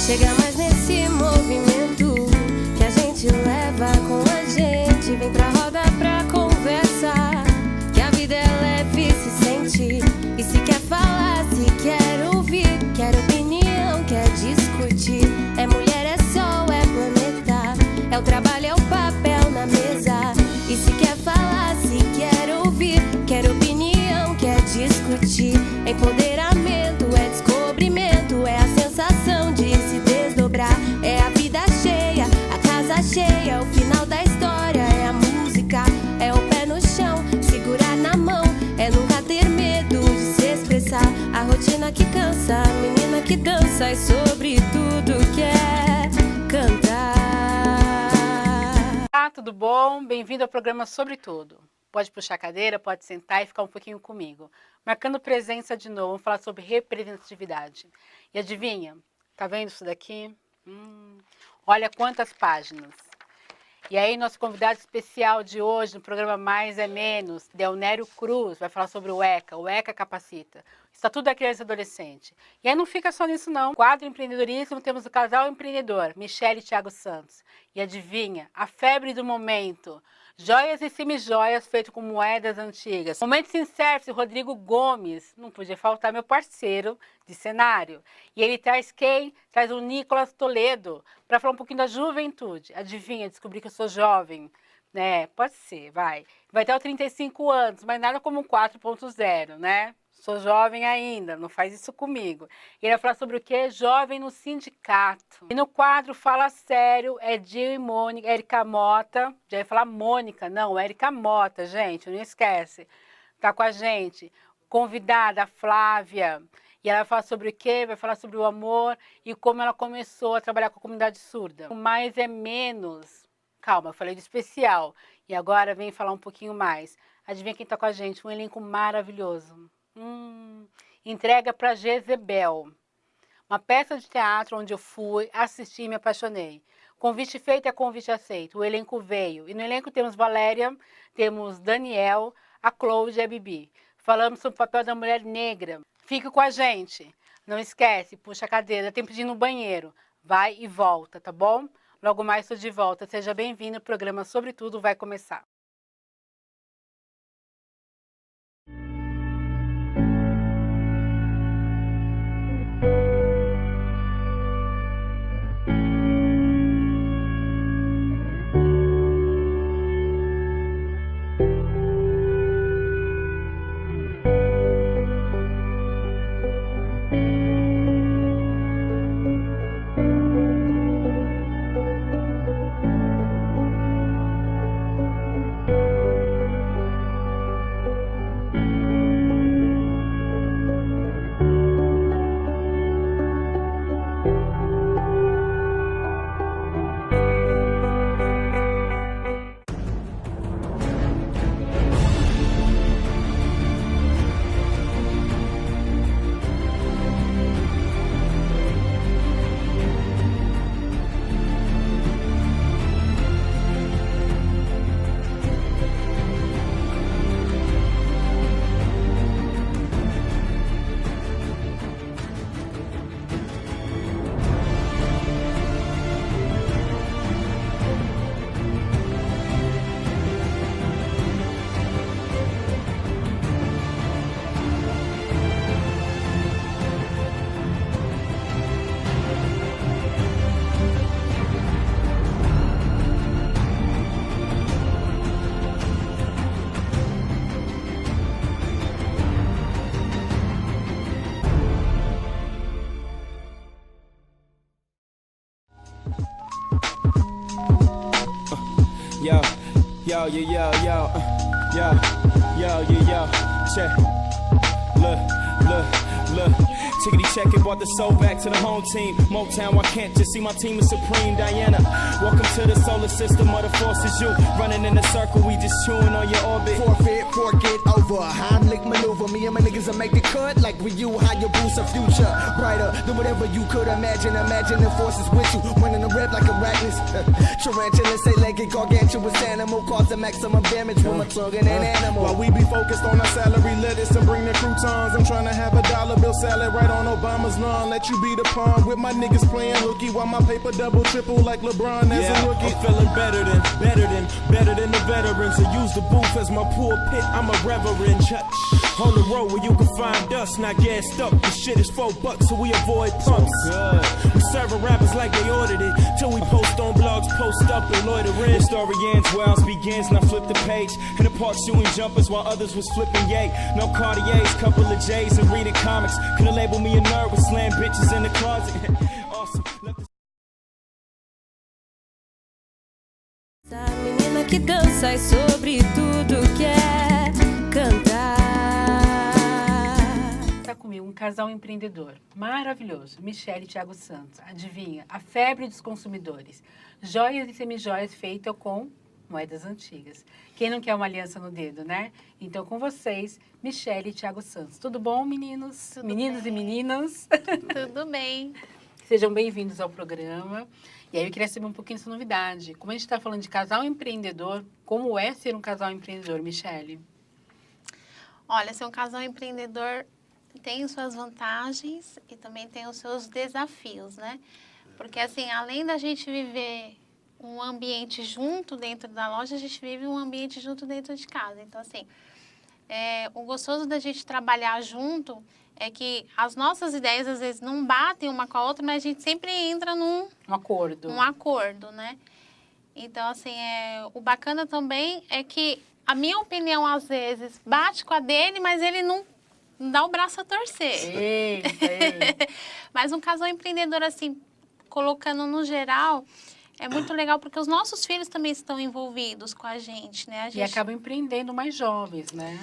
Chega mais nesse movimento que a gente leva com a gente. Vem pra roda pra conversar, que a vida é leve, se sente. E se quer falar, se quer ouvir, quer opinião, quer discutir. É mulher, é sol, é planeta, é o trabalho, é o papel na mesa. E se quer falar, se quer ouvir, quer opinião, quer discutir. Empoderamento, é descobrimento, é a sensação de se desdobrar. É a vida cheia, a casa cheia, o final da história. É a música, é o pé no chão, segurar na mão, é nunca ter medo de se expressar. A rotina que cansa, a menina que dança, e sobre tudo quer cantar. Olá, tudo bom? Bem-vindo ao programa Sobre Tudo. Pode puxar a cadeira, pode sentar e ficar um pouquinho comigo. Marcando presença de novo, vamos falar sobre representatividade. E adivinha? Tá vendo isso daqui? Olha quantas páginas. E aí, nosso convidado especial de hoje, no programa Mais é Menos, Delnério Cruz, vai falar sobre o ECA Capacita, Estatuto da Criança e Adolescente. E aí não fica só nisso não. No quadro empreendedorismo, temos o casal empreendedor, Michele e Thiago Santos. E adivinha? A febre do momento. Joias e semi-joias feitas com moedas antigas. Momento Sincerce, Rodrigo Gomes. Não podia faltar meu parceiro de cenário. E ele traz quem? Traz o Nicolas Toledo para falar um pouquinho da juventude. Adivinha, descobri que eu sou jovem. Né? Pode ser, vai. Vai ter os 35 anos, mas nada como um 4.0, né? Sou jovem ainda, não faz isso comigo. E ele vai falar sobre o quê? Jovem no sindicato. E no quadro Fala Sério, é Gil e Mônica, Érica Mota. Já ia falar Mônica, não, Érica Mota, gente, não esquece. Tá com a gente. Convidada, a Flávia. E ela vai falar sobre o quê? Vai falar sobre o amor e como ela começou a trabalhar com a comunidade surda. O Mais é Menos. Calma, eu falei de especial. E agora vem falar um pouquinho mais. Adivinha quem tá com a gente? Um elenco maravilhoso. Entrega para Jezebel. Uma peça de teatro onde eu fui, assisti e me apaixonei. Convite feito é convite aceito. O elenco veio. E no elenco temos Valéria, temos Daniel, a Cláudia e a Bibi. Falamos sobre o papel da mulher negra. Fique com a gente. Não esquece, puxa a cadeira, tem pedido no banheiro. Vai e volta, tá bom? Logo mais estou de volta. Seja bem-vindo. O programa Sobre Tudo vai começar. Yo, yo, yo, yo, yo, yo, yo, yo, yo, check. Look. Chickity check it, brought the soul back to the home team. Motown, I can't just see my team is supreme. Diana, welcome to the solar system of the forces. You running in a circle, we just chewing on your orbit. Forfeit, forget over. Heimlich maneuver. Me and my niggas will make the cut like with you. How you boost a future brighter than whatever you could imagine. Imagine the forces with you, running the red like arachnids. Tarantula, say legged, gargantuous animal, cause the maximum damage with my tongue and an animal. While we be focused on our salary lettuce and bring the croutons, I'm trying to have a dollar bill salad right on on Obama's lawn, let you be the pawn with my niggas playing hooky while my paper double triple like LeBron as a rookie. I'm feeling better than the veterans. I use the booth as my pulpit. I'm a reverend. On the road where you can find us, not gassed up. The shit is $4, so we avoid pumps. We serving rappers like they ordered it. Till we post on blogs, post up and loiter in. The story ends where ours begins, and I flip the page. In the park shooting jumpers while others was flipping yay. No Cartiers, couple of J's and reading comics. Could've labeled me a nerd with slam bitches in the closet. Awesome. Essa menina que dança e sobre tudo quer cantar. Tá comigo um casal empreendedor maravilhoso, Michele e Thiago Santos. Adivinha? A febre dos consumidores. Joias e semijoias feitas com moedas antigas. Quem não quer uma aliança no dedo, né? Então, com vocês, Michele e Thiago Santos. Tudo bom, meninos? Tudo meninos bem. E meninas? Tudo bem. Sejam bem-vindos ao programa. E aí eu queria saber um pouquinho dessa novidade. Como a gente está falando de casal empreendedor, como é ser um casal empreendedor, Michele? Olha, ser um casal empreendedor tem suas vantagens e também tem os seus desafios, né? Porque, assim, além da gente viver um ambiente junto dentro da loja, a gente vive um ambiente junto dentro de casa. Então, assim, o gostoso da gente trabalhar junto é que as nossas ideias, às vezes, não batem uma com a outra, mas a gente sempre entra Um acordo. num acordo, né? Então, assim, o bacana também é que a minha opinião, às vezes, bate com a dele, mas ele não dá o braço a torcer. Eita. Mas um casal empreendedor, assim, colocando no geral, é muito legal porque os nossos filhos também estão envolvidos com a gente, né? E acabam empreendendo mais jovens, né?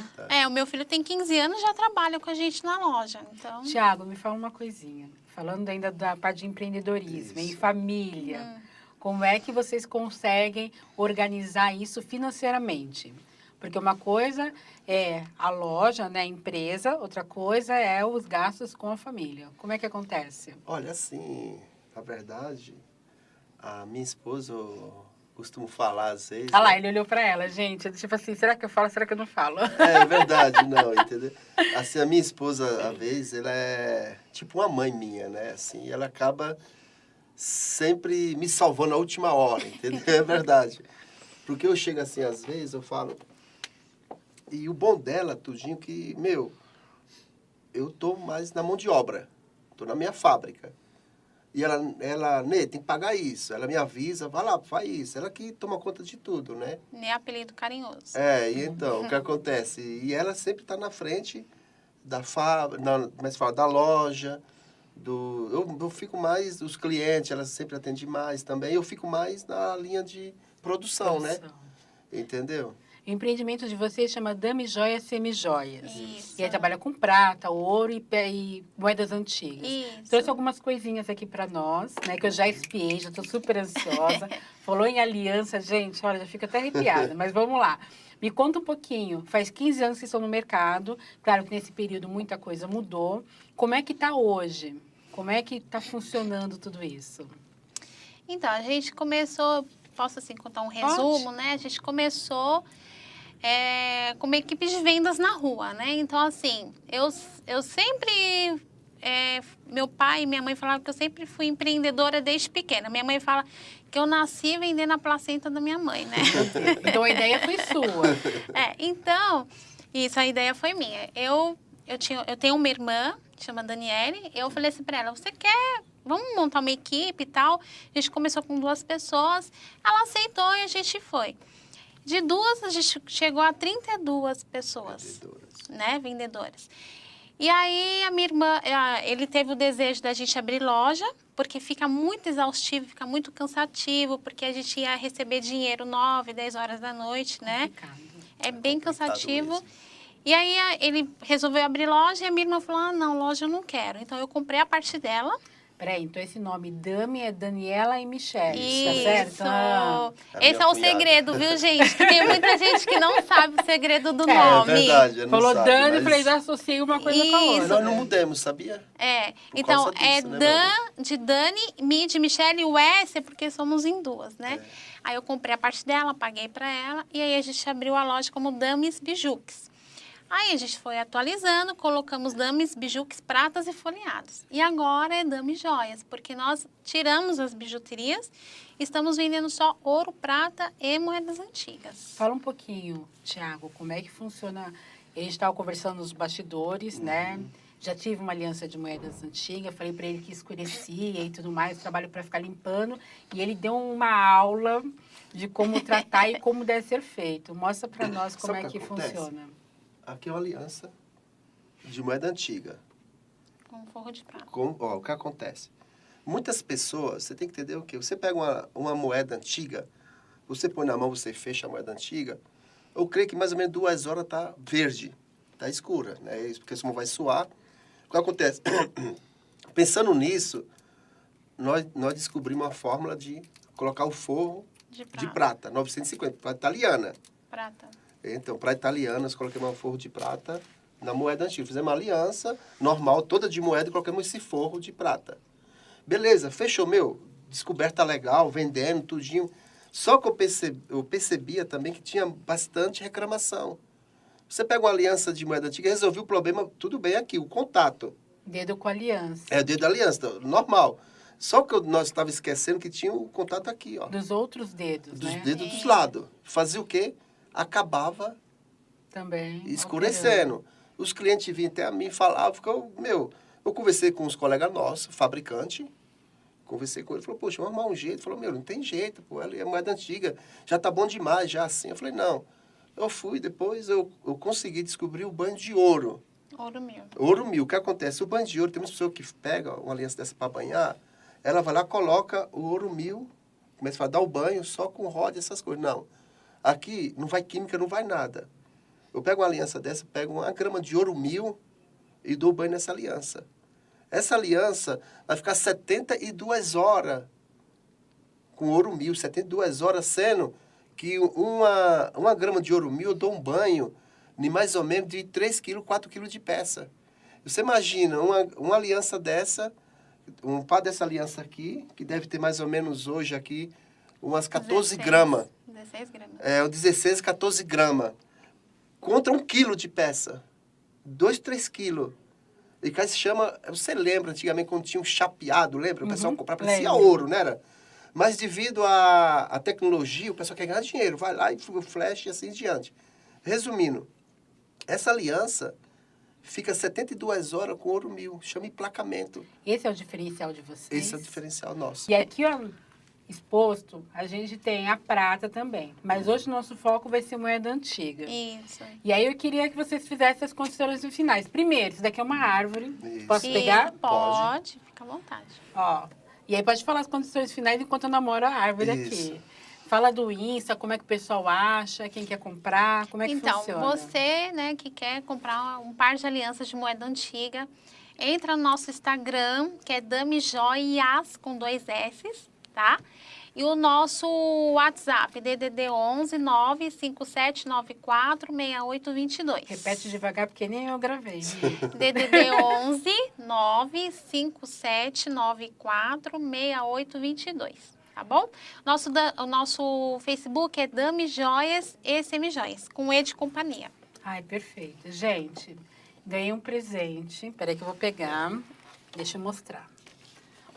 O meu filho tem 15 anos e já trabalha com a gente na loja, então... Tiago, me fala uma coisinha. Falando ainda da parte de empreendedorismo, em família. Como é que vocês conseguem organizar isso financeiramente? Porque uma coisa é a loja, né, a empresa, outra coisa é os gastos com a família. Como é que acontece? Olha, assim, na verdade, a minha esposa, eu costumo falar às vezes... Ah lá, ele olhou pra ela, gente. Tipo assim, será que eu falo, será que eu não falo? É verdade, não, entendeu? Assim, a minha esposa, às vezes, ela é tipo uma mãe minha, né? Assim, ela acaba sempre me salvando na última hora, entendeu? É verdade. Porque eu chego assim, às vezes, eu falo... E o bom dela, tudinho, que, eu tô mais na mão de obra. Tô na minha fábrica. E ela Nê, tem que pagar isso. Ela me avisa, vai lá, faz isso. Ela que toma conta de tudo, né? Nem apelido carinhoso. E então, o que acontece? E ela sempre tá na frente da fábrica, da loja, eu fico mais, os clientes, ela sempre atende mais também. Eu fico mais na linha de produção, né? Entendeu? O empreendimento de vocês chama Dami Joias Semijoias. Isso. E aí trabalha com prata, ouro e moedas antigas. Isso. Trouxe algumas coisinhas aqui para nós, né? Que eu já espiei, já estou super ansiosa. Falou em aliança, gente, olha, já fico até arrepiada. Mas vamos lá. Me conta um pouquinho. Faz 15 anos que estão no mercado. Claro que nesse período muita coisa mudou. Como é que está hoje? Como é que está funcionando tudo isso? Então, a gente começou... Posso, assim, contar um resumo, né? A gente começou... com uma equipe de vendas na rua, né? Então, assim, eu sempre... meu pai e minha mãe falavam que eu sempre fui empreendedora desde pequena. Minha mãe fala que eu nasci vendendo a placenta da minha mãe, né? Então, a ideia foi sua. Então, isso, a ideia foi minha. Eu tenho uma irmã, chama Daniele, eu falei assim pra ela, você quer... Vamos montar uma equipe e tal? A gente começou com 2 pessoas, ela aceitou e a gente foi. De 2, a gente chegou a 32 pessoas, vendedoras. E aí, a minha irmã, ele teve o desejo da gente abrir loja, porque fica muito exaustivo, fica muito cansativo, porque a gente ia receber dinheiro 9, 10 horas da noite, né? É bem cansativo. E aí, ele resolveu abrir loja e a minha irmã falou, não, loja eu não quero. Então, eu comprei a parte dela. Peraí, então esse nome Dami é Daniela e Michele, Isso. tá certo? Esse é o segredo, viu, gente? Que tem muita gente que não sabe o segredo do É nome. verdade, eu não Falou sabe, Dani, mas falei, já associei uma coisa com a Isso. outra. nós não mudamos, sabia? Então, causa disso, né, de Dani, Mi de Michele e o S é porque somos em 2, né? Aí eu comprei a parte dela, paguei pra ela, e aí a gente abriu a loja como Damis Bijuques. Aí a gente foi atualizando, colocamos dames, bijuques, pratas e folheados. E agora é dame joias, porque nós tiramos as bijuterias e estamos vendendo só ouro, prata e moedas antigas. Fala um pouquinho, Tiago, como é que funciona. A gente estava conversando nos bastidores, né? Já tive uma aliança de moedas antiga, falei para ele que escurecia e tudo mais, trabalho para ficar limpando. E ele deu uma aula de como tratar e como deve ser feito. Mostra para nós como Sabe é o que que acontece? funciona. Aqui é uma aliança de moeda antiga. Com forro de prata. O que acontece? Muitas pessoas, você tem que entender o quê? Você pega uma moeda antiga, você põe na mão, você fecha a moeda antiga, eu creio que mais ou menos 2 horas tá verde, tá escura, né? Isso porque senão vai suar. O que acontece? Pensando nisso, nós descobrimos uma fórmula de colocar o forro de prata, 950, prata italiana. Prata. Então, para italiana, nós colocamos um forro de prata na moeda antiga. Fizemos uma aliança normal, toda de moeda, e colocamos esse forro de prata. Beleza, fechou, descoberta legal, vendendo, tudinho. Só que eu percebia também que tinha bastante reclamação. Você pega uma aliança de moeda antiga, resolveu o problema, tudo bem aqui, o contato. Dedo com aliança. É o dedo da aliança, normal. Só que nós estávamos esquecendo que tinha o contato aqui, ó. Dos outros dedos, Dos né? dedos dos lados. Fazia o quê? Acabava Também. escurecendo. Operando. Os clientes vinham até a mim e falavam, eu conversei com os colegas nossos, fabricante, conversei com ele, falou, poxa, vamos arrumar um jeito. Falou, não tem jeito, pô, ela é moeda antiga, já tá bom demais, já assim. Eu falei, não. Eu fui, depois eu consegui descobrir o banho de ouro. Ouro mil. Ouro mil. O que acontece? O banho de ouro, tem uma pessoa que pega uma aliança dessa para banhar, ela vai lá, coloca o ouro mil, começa a dar o banho só com roda e essas coisas. Não. Aqui não vai química, não vai nada. Eu pego uma aliança dessa, pego 1 grama de ouro mil e dou banho nessa aliança. Essa aliança vai ficar 72 horas com ouro mil, 72 horas, sendo que 1 grama de ouro mil eu dou um banho de mais ou menos de 3 quilos, 4 quilos de peça. Você imagina uma aliança dessa, um par dessa aliança aqui, que deve ter mais ou menos hoje aqui umas 14 gramas. 16 gramas. 16, 14 gramas. Contra 1 quilo de peça. 2, 3 quilos. E que se chama... Você lembra, antigamente, quando tinha um chapeado, lembra? O pessoal comprava, parecia ouro, não era? Mas devido à tecnologia, o pessoal quer ganhar dinheiro. Vai lá e flash e assim em diante. Resumindo, essa aliança fica 72 horas com ouro mil. Chama emplacamento. Esse é o diferencial de vocês? Esse é o diferencial nosso. E aqui, ó, exposto, a gente tem a prata também. Mas hoje o nosso foco vai ser moeda antiga. Isso. E aí eu queria que vocês fizessem as considerações finais. Primeiro, isso daqui é uma árvore. Isso. Posso Sim, pegar? Pode, fica à vontade. Ó. E aí pode falar as condições finais enquanto eu namoro a árvore Isso. aqui. Fala do Insta, como é que o pessoal acha, quem quer comprar, como é que Então, funciona? você, né, que quer comprar um par de alianças de moeda antiga, entra no nosso Instagram, que é Dame Joias, com 2 S's, tá? E o nosso WhatsApp, DDD 11 95794 6822. Repete devagar, porque nem eu gravei. DDD 11 95794 6822. Tá bom? O nosso Facebook é Dame Joias e Semijoias, com E de companhia. Ai, perfeito. Gente, ganhei um presente. Peraí que eu vou pegar. Deixa eu mostrar.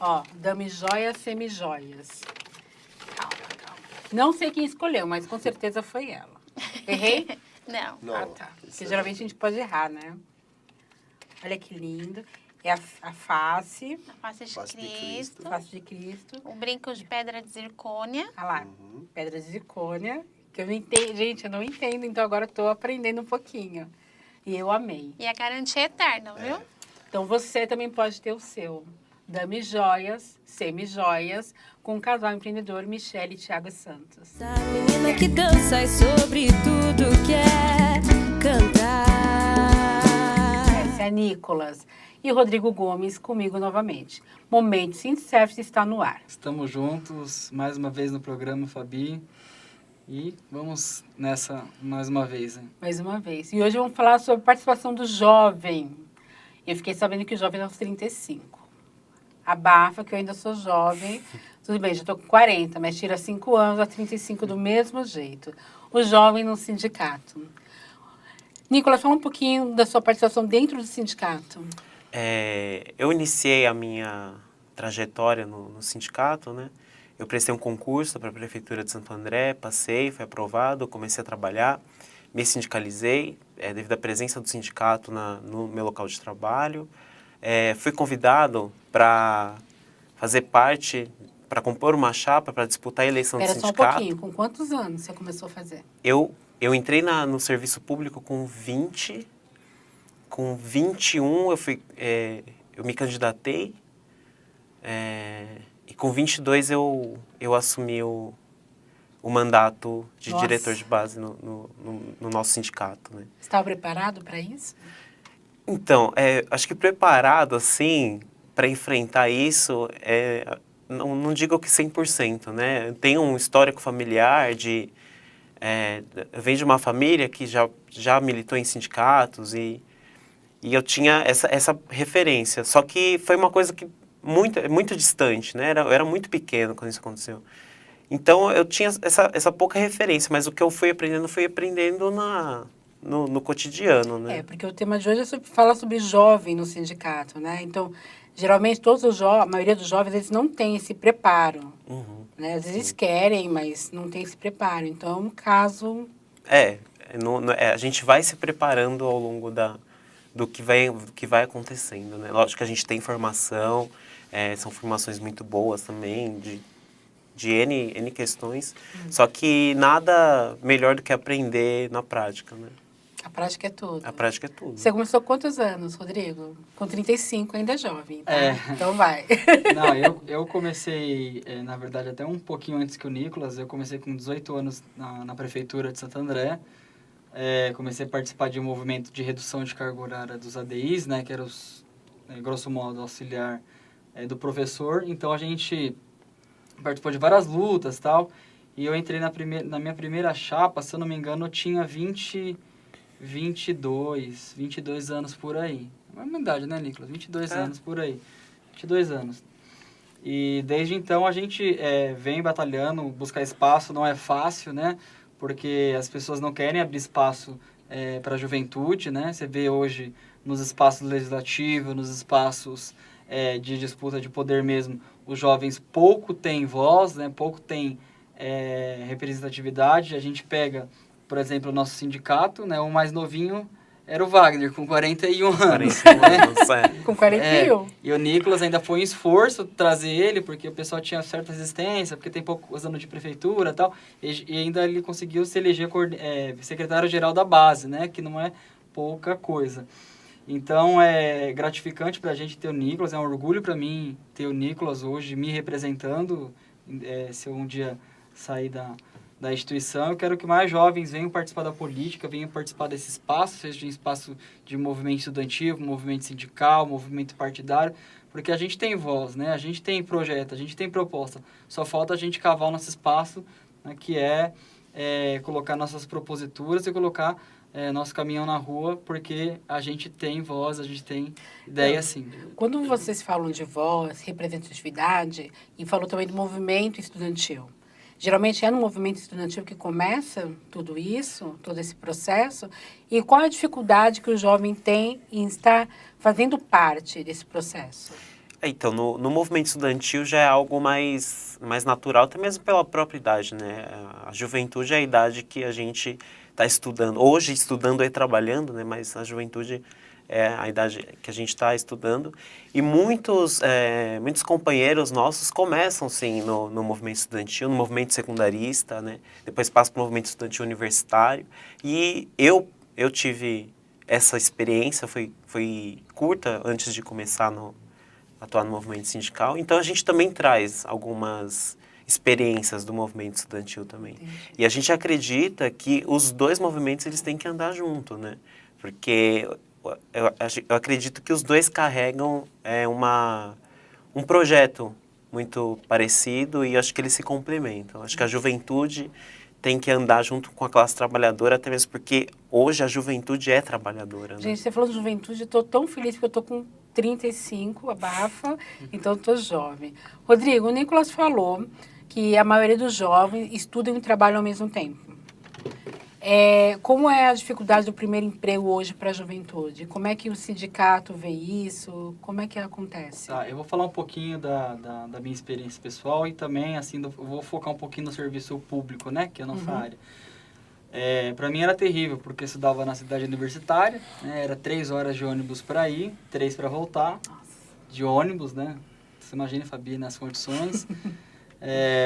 Ó, Dame Joias, Semijoias. Calma. Não sei quem escolheu, mas com certeza foi ela. Errei? Não. Não, Ah, tá. isso Porque é- geralmente a gente pode errar, né? Olha que lindo. É a face, A face de Face de Cristo. face de Cristo. O brinco de pedra de zircônia. Olha lá, pedra de zircônia. Que eu não entendo, gente, eu não entendo, então agora eu tô aprendendo um pouquinho. E eu amei. E a garantia é eterna, viu? Então você também pode ter o seu. Dame Joias, Semijoias, com o casal empreendedor Michele e Thiago Santos. A menina que dança e sobre tudo quer cantar. Essa é a Nicolas. E o Rodrigo Gomes comigo novamente. Momento Sim Service está no ar. Estamos juntos mais uma vez no programa, Fabi. E vamos nessa mais uma vez, hein? Mais uma vez. E hoje vamos falar sobre a participação do jovem. Eu fiquei sabendo que o jovem é aos 35. Abafa, que eu ainda sou jovem. Tudo bem, já estou com 40, mas tira 5 anos a 35 do mesmo jeito. O jovem no sindicato. Nicolas, fala um pouquinho da sua participação dentro do sindicato. Eu iniciei a minha trajetória no sindicato, né? Eu prestei um concurso para a Prefeitura de Santo André, passei, fui aprovado, comecei a trabalhar, me sindicalizei, devido à presença do sindicato no meu local de trabalho. Fui convidado para fazer parte, para compor uma chapa, para disputar a eleição do sindicato. Espera só um pouquinho, com quantos anos você começou a fazer? Eu entrei no serviço público com 20, com 21 eu me candidatei, e com 22 eu assumi o mandato de Nossa. diretor de base no nosso sindicato, né? Você estava preparado para isso? Então, acho que preparado, assim, para enfrentar isso, não digo que 100%, né? Tem um histórico familiar eu venho de uma família que já militou em sindicatos e eu tinha essa referência. Só que foi uma coisa que muito distante, né? Eu era muito pequeno quando isso aconteceu. Então, eu tinha essa pouca referência, mas o que eu fui aprendendo no cotidiano, né? Porque o tema de hoje fala sobre jovem no sindicato, né? Então, geralmente, a maioria dos jovens, eles não têm esse preparo. Uhum. Né? Às vezes querem, mas não tem esse preparo. Então, é um caso... a gente vai se preparando ao longo do que vai acontecendo, né? Lógico que a gente tem formação, são formações muito boas também, de N questões, só que nada melhor do que aprender na prática, né? A prática é tudo. A prática é tudo. Você começou com quantos anos, Rodrigo? Com 35, ainda é jovem, tá? Então vai. Não, eu comecei, na verdade, até um pouquinho antes que o Nicolas. Eu comecei com 18 anos na Prefeitura de Santo André. Comecei a participar de um movimento de redução de carga horária dos ADIs, né, que era grosso modo, auxiliar do professor. Então, a gente participou de várias lutas e tal. E eu entrei na minha primeira chapa, se eu não me engano, eu tinha 22 anos por aí. É uma idade, né, Nicolas? 22 anos por aí. 22 anos. E desde então a gente vem batalhando, buscar espaço não é fácil, né? Porque as pessoas não querem abrir espaço para a juventude, né? Você vê hoje nos espaços legislativos, nos espaços de disputa de poder mesmo, os jovens pouco têm voz, né? Pouco têm representatividade. A gente pega, por exemplo, o nosso sindicato, né? O mais novinho era o Wagner, com 41 anos. 41 anos, Com 41. E o Nicolas ainda foi um esforço trazer ele, porque o pessoal tinha certa resistência, porque tem poucos anos de prefeitura e tal, e ainda ele conseguiu se eleger secretário-geral da base, né? Que não é pouca coisa. Então, é gratificante para a gente ter o Nicolas, é um orgulho para mim ter o Nicolas hoje me representando, se eu um dia sair da instituição. Eu quero que mais jovens venham participar da política, venham participar desse espaço, seja um espaço de movimento estudantil, movimento sindical, movimento partidário, porque a gente tem voz, né? A gente tem projeto, a gente tem proposta. Só falta a gente cavar o nosso espaço, né, que colocar nossas proposituras e colocar nosso caminhão na rua, porque a gente tem voz, a gente tem ideia, sim. Quando vocês falam de voz, representatividade, e falou também do movimento estudantil, geralmente é no movimento estudantil que começa tudo isso, todo esse processo, e qual a dificuldade que o jovem tem em estar fazendo parte desse processo? Então, no movimento estudantil já é algo mais natural, até mesmo pela própria idade, né? A juventude é a idade que a gente está estudando, hoje estudando e trabalhando, né? Mas a juventude é a idade que a gente está estudando. E muitos companheiros nossos começam, sim, no movimento estudantil, no movimento secundarista, né? Depois passam para o movimento estudantil universitário. E eu tive essa experiência, foi curta antes de começar atuar no movimento sindical. Então, a gente também traz algumas experiências do movimento estudantil também. Entendi. E a gente acredita que os dois movimentos eles têm que andar junto, né? Porque eu acredito que os dois carregam um projeto muito parecido e acho que eles se complementam. Acho que a juventude tem que andar junto com a classe trabalhadora, até mesmo porque hoje a juventude é trabalhadora. Né? Gente, você falou de juventude, eu estou tão feliz porque eu estou com 35, abafa, então eu estou jovem. Rodrigo, o Nicolas falou que a maioria dos jovens estudam e trabalham ao mesmo tempo. Como é a dificuldade do primeiro emprego hoje para a juventude? Como é que o sindicato vê isso? Como é que acontece? Tá, eu vou falar um pouquinho da minha experiência pessoal e também, assim, eu vou focar um pouquinho no serviço público, né, que é a nossa área. Para mim era terrível, porque eu estudava na cidade universitária, né, era 3 horas de ônibus para ir, 3 para voltar, de ônibus, né? Você imagina, Fabi, nas condições.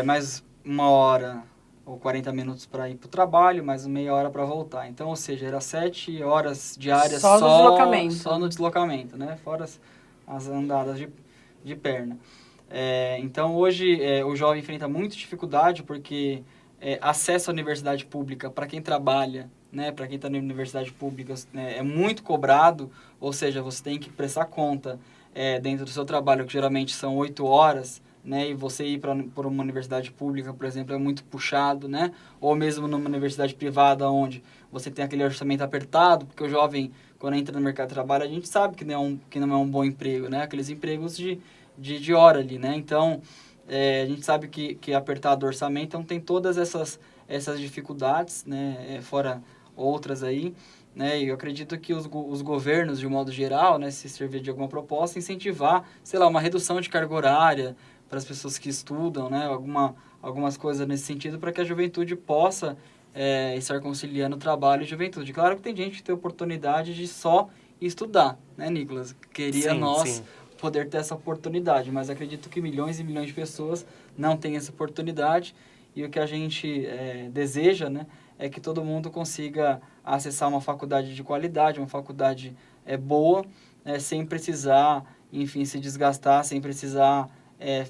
Mais 1 hora ou 40 minutos para ir para o trabalho, mais meia hora para voltar. Então, ou seja, era 7 horas diárias Só no deslocamento. Só no deslocamento, né? Fora as andadas de perna. Então, hoje, o jovem enfrenta muita dificuldade porque acesso à universidade pública para quem trabalha, né? Para quem está na universidade pública, é muito cobrado, ou seja, você tem que prestar conta dentro do seu trabalho, que geralmente são 8 horas, né, e você ir para uma universidade pública, por exemplo, é muito puxado, né? Ou mesmo numa universidade privada, onde você tem aquele orçamento apertado, porque o jovem, quando entra no mercado de trabalho, a gente sabe que não é um bom emprego, né? Aqueles empregos de hora ali, né? Então, a gente sabe que é apertado o orçamento, então tem todas essas dificuldades, né? Fora outras aí, né? E eu acredito que os governos, de um modo geral, né, se servir de alguma proposta, incentivar, sei lá, uma redução de carga horária para as pessoas que estudam, né, algumas coisas nesse sentido, para que a juventude possa estar conciliando trabalho e juventude. Claro que tem gente que tem oportunidade de só estudar, né, Nicolas? Queria nós poder ter essa oportunidade, mas acredito que milhões e milhões de pessoas não têm essa oportunidade, e o que a gente deseja, né, é que todo mundo consiga acessar uma faculdade de qualidade, uma faculdade boa, sem precisar, enfim, se desgastar, sem precisar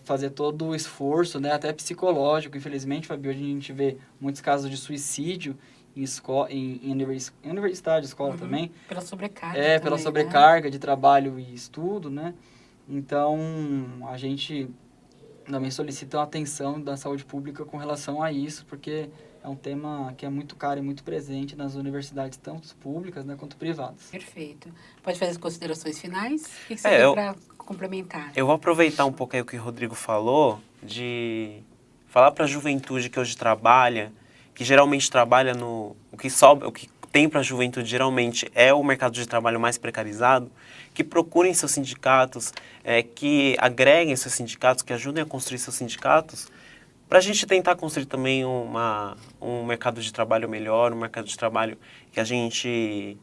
fazer todo o esforço, né, até psicológico. Infelizmente, Fabio, hoje a gente vê muitos casos de suicídio em universidade, escola também. Pela sobrecarga. Pela sobrecarga, né, de trabalho e estudo, né? Então, a gente também solicita a atenção da saúde pública com relação a isso, porque é um tema que é muito caro e muito presente nas universidades, tanto públicas, né, quanto privadas. Perfeito. Pode fazer as considerações finais? O que você tem para complementar? Eu vou aproveitar um pouco aí o que o Rodrigo falou, de falar para a juventude que hoje trabalha, que geralmente trabalha o que tem para a juventude geralmente é o mercado de trabalho mais precarizado, que procurem seus sindicatos, que agreguem seus sindicatos, que ajudem a construir seus sindicatos, para a gente tentar construir também um mercado de trabalho melhor, um mercado de trabalho que a gente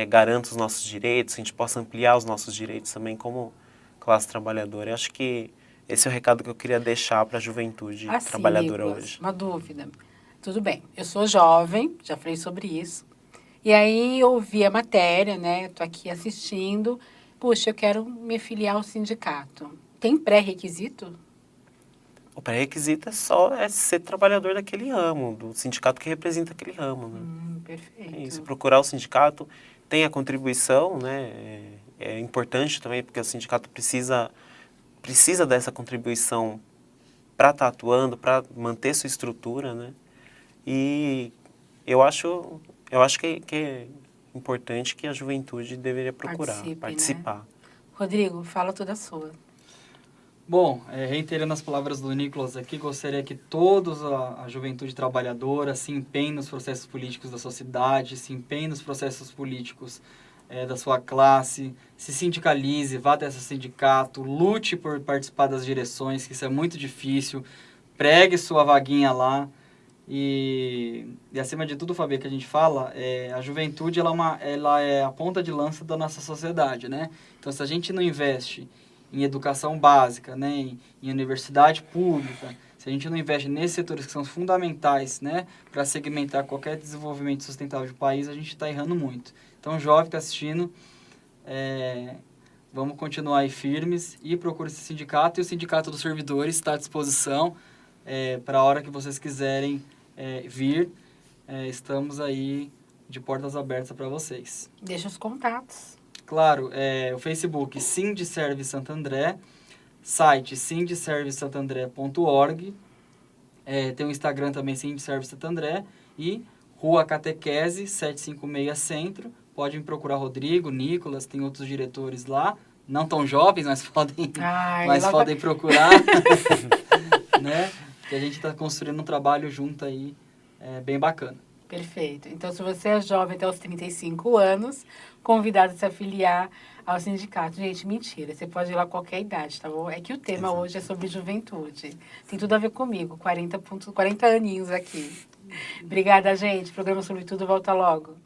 garanta os nossos direitos, que a gente possa ampliar os nossos direitos também como classe trabalhadora. Eu acho que esse é o recado que eu queria deixar para a juventude trabalhadora, Nicolas, hoje. Uma dúvida. Tudo bem, eu sou jovem, já falei sobre isso, e aí eu vi a matéria, né, estou aqui assistindo, puxa, eu quero me filiar ao sindicato. Tem pré-requisito? O pré-requisito é ser trabalhador daquele ramo, do sindicato que representa aquele ramo. Né? Perfeito. É isso, procurar o sindicato, tem a contribuição, né? É importante também, porque o sindicato precisa dessa contribuição para estar atuando, para manter sua estrutura, né? E eu acho que é importante que a juventude deveria procurar, participar. Né? Rodrigo, fala toda a sua. Bom, reiterando as palavras do Nicolas aqui, gostaria que todos a juventude trabalhadora se empenhem nos processos políticos da sua cidade, se empenhem nos processos políticos da sua classe, se sindicalize, vá até seu sindicato, lute por participar das direções, que isso é muito difícil, pregue sua vaguinha lá. E acima de tudo, Fabi, que a gente fala, a juventude ela é a ponta de lança da nossa sociedade, né? Então, se a gente não investe em educação básica, né, em universidade pública, se a gente não investe nesses setores que são fundamentais, né, para segmentar qualquer desenvolvimento sustentável do país, a gente está errando muito. Então, jovem que está assistindo, vamos continuar aí firmes e procure esse sindicato, e o Sindicato dos Servidores está à disposição para a hora que vocês quiserem vir. Estamos aí de portas abertas para vocês. Deixa os contatos. Claro, o Facebook Sindserve Santo André, site sindservesantandré.org, tem o Instagram também Sindserve Santo André, e Rua Catequese 756 Centro. Pode me procurar Rodrigo, Nicolas, tem outros diretores lá, não tão jovens, mas podem procurar, né? Que a gente está construindo um trabalho junto aí, bem bacana. Perfeito. Então, se você é jovem até os 35 anos, convidado a se afiliar ao sindicato. Gente, mentira, você pode ir lá a qualquer idade, tá bom? É que o tema hoje é sobre juventude. Tem tudo a ver comigo, 40 aninhos aqui. Obrigada, gente. O programa Sobre Tudo volta logo.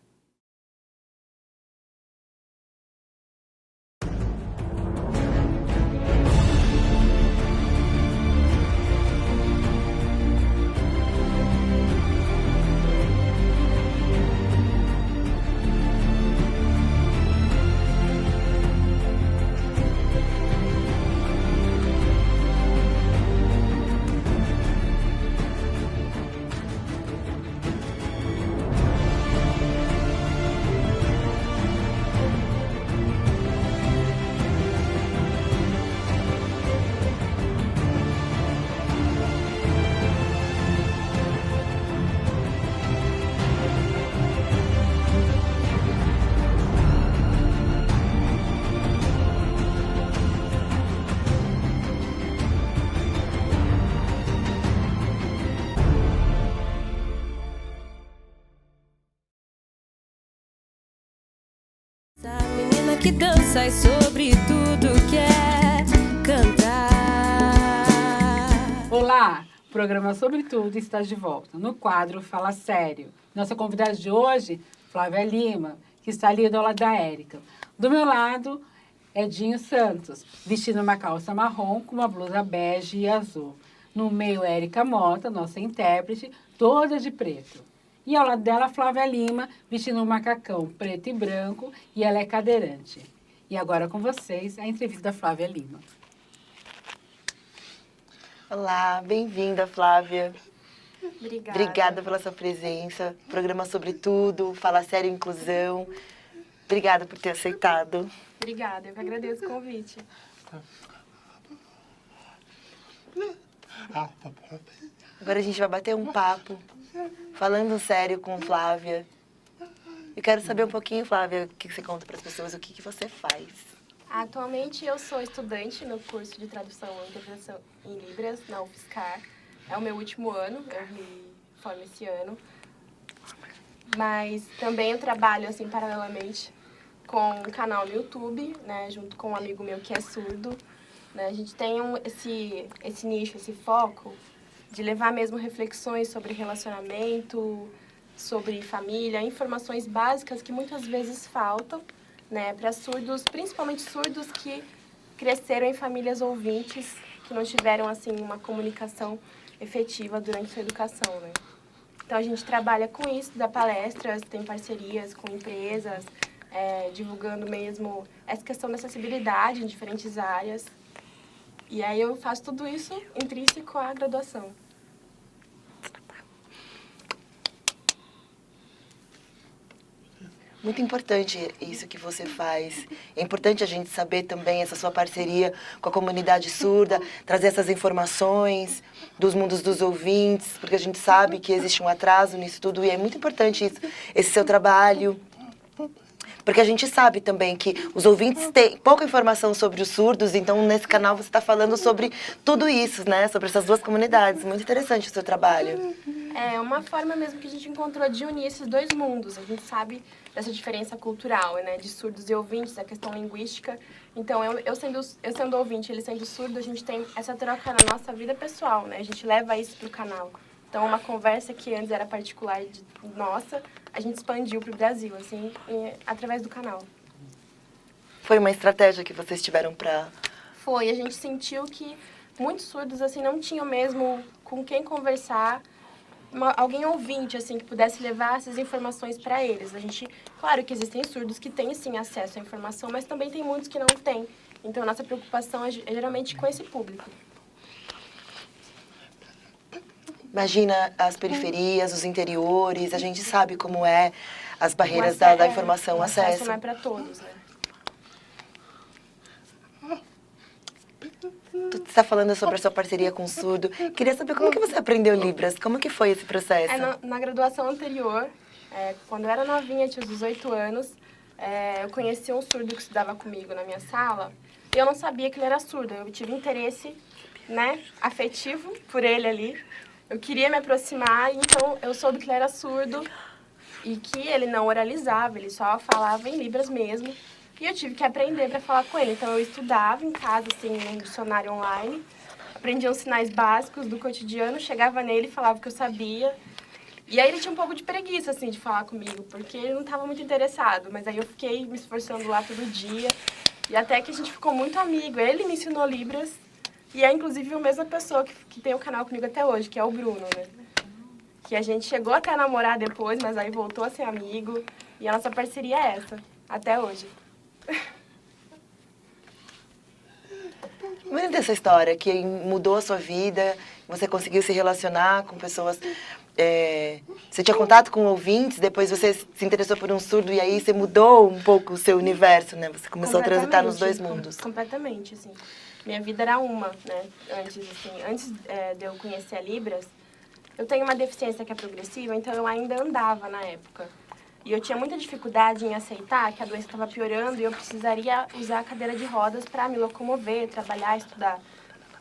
Essa menina que dança e sobre tudo quer cantar. Olá, o programa Sobre Tudo está de volta. No quadro Fala Sério. Nossa convidada de hoje, Flávia Lima, que está ali do lado da Érica. Do meu lado, Edinho Santos, vestindo uma calça marrom com uma blusa bege e azul. No meio, Érica Mota, nossa intérprete, toda de preto. E ao lado dela, Flávia Lima, vestindo um macacão preto e branco, e ela é cadeirante. E agora com vocês, a entrevista da Flávia Lima. Olá, bem-vinda, Flávia. Obrigada. Obrigada pela sua presença. Programa Sobre Tudo, Fala Sério Inclusão. Obrigada por ter aceitado. Obrigada, eu que agradeço o convite. Agora a gente vai bater um papo, falando sério com Flávia. Eu quero saber um pouquinho, Flávia, o que você conta para as pessoas, o que você faz. Atualmente eu sou estudante no curso de Tradução e Interpretação em Libras, na UFSCar. É o meu último ano, eu me formo esse ano. Mas também eu trabalho, assim, paralelamente com um canal no YouTube, né, junto com um amigo meu que é surdo. Né, a gente tem esse nicho, esse foco de levar mesmo reflexões sobre relacionamento, sobre família, informações básicas que muitas vezes faltam, né, para surdos, principalmente surdos que cresceram em famílias ouvintes, que não tiveram assim uma comunicação efetiva durante sua educação, né? Então a gente trabalha com isso, dá palestras, tem parcerias com empresas, divulgando mesmo essa questão da acessibilidade em diferentes áreas. E aí eu faço tudo isso intrínseco à graduação. Muito importante isso que você faz. É importante a gente saber também essa sua parceria com a comunidade surda, trazer essas informações dos mundos dos ouvintes, porque a gente sabe que existe um atraso nisso tudo e é muito importante isso, esse seu trabalho. Porque a gente sabe também que os ouvintes têm pouca informação sobre os surdos, então nesse canal você está falando sobre tudo isso, né? Sobre essas duas comunidades. Muito interessante o seu trabalho. É uma forma mesmo que a gente encontrou de unir esses dois mundos. A gente sabe dessa diferença cultural, né? De surdos e ouvintes, da questão linguística. Então, eu sendo ouvinte, ele sendo surdo, a gente tem essa troca na nossa vida pessoal, né? A gente leva isso para o canal. Então, uma conversa que antes era particular nossa, a gente expandiu para o Brasil, assim, através do canal. Foi uma estratégia que vocês tiveram para... Foi, a gente sentiu que muitos surdos, assim, não tinham mesmo com quem conversar, alguém ouvinte, assim, que pudesse levar essas informações para eles. A gente, claro que existem surdos que têm, sim, acesso à informação, mas também tem muitos que não têm. Então, a nossa preocupação é geralmente com esse público. Imagina as periferias, os interiores, a gente sabe como é as barreiras da informação, o acesso. Não é para todos, né? Tu está falando sobre a sua parceria com o surdo. Queria saber como que você aprendeu Libras, como que foi esse processo? Na graduação anterior, quando eu era novinha, tinha uns 18 anos, eu conheci um surdo que estudava comigo na minha sala, e eu não sabia que ele era surdo. Eu tive interesse, né, afetivo por ele ali. Eu queria me aproximar, então eu soube que ele era surdo e que ele não oralizava, ele só falava em Libras mesmo. E eu tive que aprender para falar com ele. Então eu estudava em casa, assim, num dicionário online, aprendia os sinais básicos do cotidiano, chegava nele e falava o que eu sabia. E aí ele tinha um pouco de preguiça, assim, de falar comigo, porque ele não estava muito interessado. Mas aí eu fiquei me esforçando lá todo dia. E até que a gente ficou muito amigo. Ele me ensinou Libras. E é, inclusive, a mesma pessoa que tem o canal comigo até hoje, que é o Bruno, né? Que a gente chegou até a namorar depois, mas aí voltou a ser amigo. E a nossa parceria é essa, até hoje. Muito dessa história, que mudou a sua vida, você conseguiu se relacionar com pessoas... você tinha contato com ouvintes, depois você se interessou por um surdo e aí você mudou um pouco o seu universo, né? Você começou a transitar nos dois mundos. Completamente, assim. Minha vida era uma, né? Antes de eu conhecer a Libras, eu tenho uma deficiência que é progressiva, então eu ainda andava na época. E eu tinha muita dificuldade em aceitar que a doença estava piorando e eu precisaria usar a cadeira de rodas para me locomover, trabalhar, estudar.